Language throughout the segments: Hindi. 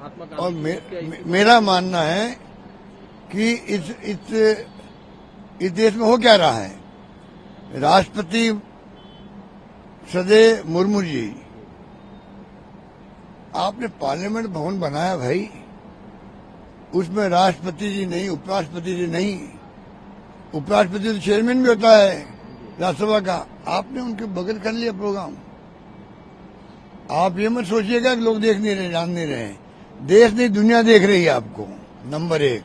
महात्मा और गांधी मेरा मानना है कि इस देश में हो क्या रहा है। राष्ट्रपति सदे मुर्मू जी, आपने पार्लियामेंट भवन बनाया भाई, उसमें राष्ट्रपति जी नहीं, उपराष्ट्रपति जी नहीं। उपराष्ट्रपति तो चेयरमैन भी होता है राज्यसभा का। आपने उनके बगल कर लिया प्रोग्राम। आप ये मत सोचिएगा कि लोग देख नहीं रहे, जान नहीं रहे। देश नहीं, दुनिया देख रही है आपको, नंबर 1।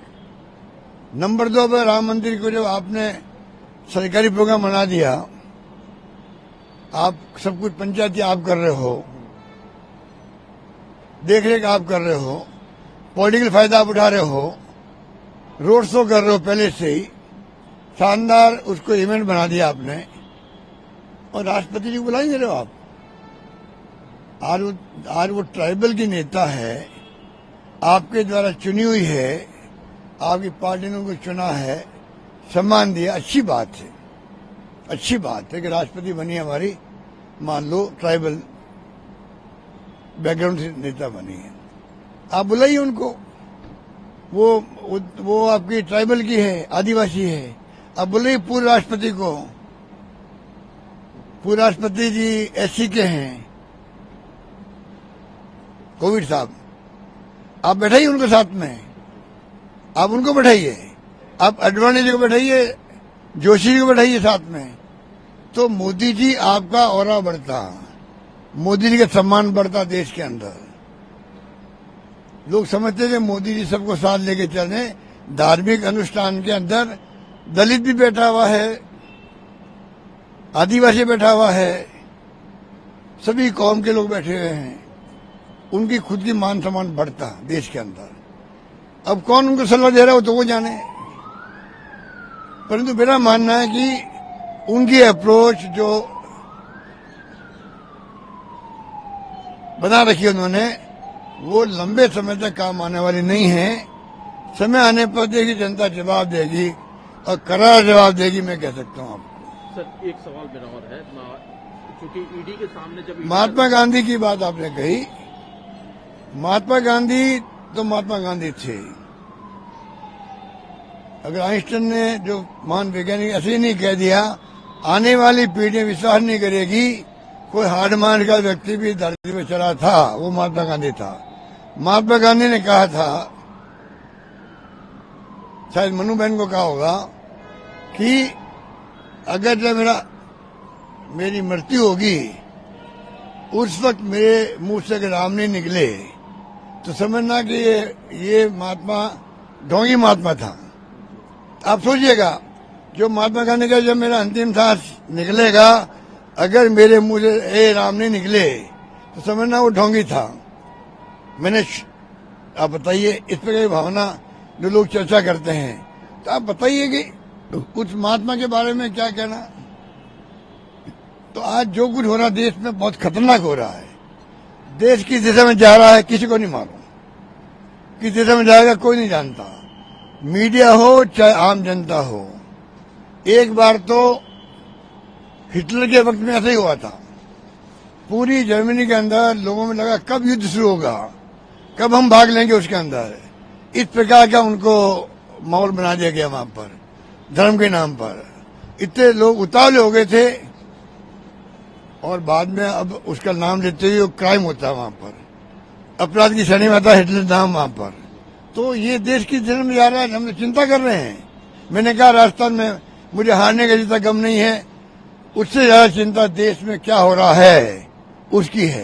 नंबर 2 पर राम मंदिर को जब आपने सरकारी प्रोग्राम बना दिया, आप सब कुछ पंचायती आप कर रहे हो, देख रेख आप कर रहे हो, पॉलिटिकल फायदा आप उठा रहे हो, रोड शो कर रहे हो पहले से ही, शानदार उसको इवेंट बना दिया आपने, और राष्ट्रपति जी को बुला ही नहीं रहे हो आप। आज वो ट्राइबल की नेता है, आपके द्वारा चुनी हुई है, आपकी पार्टी ने उनको चुना है, सम्मान दिया, अच्छी बात है। अच्छी बात है कि राष्ट्रपति बनी हमारी, मान लो ट्राइबल बैकग्राउंड से नेता बनी है, आप बुलाइए उनको। वो आपकी ट्राइबल की है, आदिवासी है, आप बुलाइए पूर्व राष्ट्रपति को। पूर्व राष्ट्रपति जी एससी के हैं, कोविड साहब, आप बैठाइए उनको साथ में, आप उनको बैठाइए, आप अडवाणी जी को बैठाइए, जोशी जी को बैठाइए साथ में। तो मोदी जी आपका औरा बढ़ता, मोदी जी का सम्मान बढ़ता देश के अंदर। लोग समझते थे मोदी जी सबको साथ लेके चले। धार्मिक अनुष्ठान के अंदर दलित भी बैठा हुआ है, आदिवासी बैठा हुआ है, सभी कौम के लोग बैठे हुए हैं, उनकी खुद की मान सम्मान बढ़ता देश के अंदर। अब कौन उनको सलाह दे रहा हो तो वो जाने, परंतु मेरा मानना है कि उनकी अप्रोच जो बना रखी है उन्होंने, वो लंबे समय तक काम आने वाली नहीं है। समय आने पर देखिए जनता जवाब देगी, और करारा जवाब देगी, मैं कह सकता हूँ आपको। सर एक सवाल मेरा और है, क्योंकि ईडी के सामने जब महात्मा गांधी की बात आपने कही, महात्मा गांधी तो महात्मा गांधी थे। अगर आइंस्टाइन ने जो महान वैज्ञानिक ऐसे ही नहीं कह दिया, आने वाली पीढ़ी विश्वास नहीं करेगी, कोई हार्ड माइंड का व्यक्ति भी धरती में चला था, वो महात्मा गांधी था। महात्मा गांधी ने कहा था, शायद मनु बहन को कहा होगा, कि अगर जब मेरी मृत्यु होगी, उस वक्त मेरे मुंह से अगर राम नहीं निकले तो समझना कि ये महात्मा ढोंगी महात्मा था। आप सोचिएगा, जो महात्मा गांधी का जब मेरा अंतिम सांस निकलेगा, अगर मेरे मुंह से ए राम नहीं निकले तो समझना वो ढोंगी था। आप बताइए, इस पर की भावना जो लोग चर्चा करते हैं, तो आप बताइए कि उस महात्मा के बारे में क्या कहना। तो आज जो कुछ हो रहा देश में बहुत खतरनाक हो रहा है। देश किस दिशा में जा रहा है किसी को नहीं मालूम, किस दिशा में जाएगा कोई नहीं जानता। मीडिया हो चाहे आम जनता हो। एक बार तो हिटलर के वक्त में ऐसा ही हुआ था। पूरी जर्मनी के अंदर लोगों में लगा कब युद्ध शुरू होगा, कब हम भाग लेंगे उसके अंदर। इस प्रकार का उनको माहौल बना दिया गया वहां पर, धर्म के नाम पर। इतने लोग उतावले हो गए थे, और बाद में अब उसका नाम लेते हुए क्राइम होता है वहां पर, अपराध की श्रेणी में आता है हिटलर नाम वहां पर। तो ये देश की जन्म में जा रहा है, हम लोग चिंता कर रहे हैं। मैंने कहा राजस्थान में मुझे हारने का जितना गम नहीं है, उससे ज्यादा चिंता देश में क्या हो रहा है उसकी है।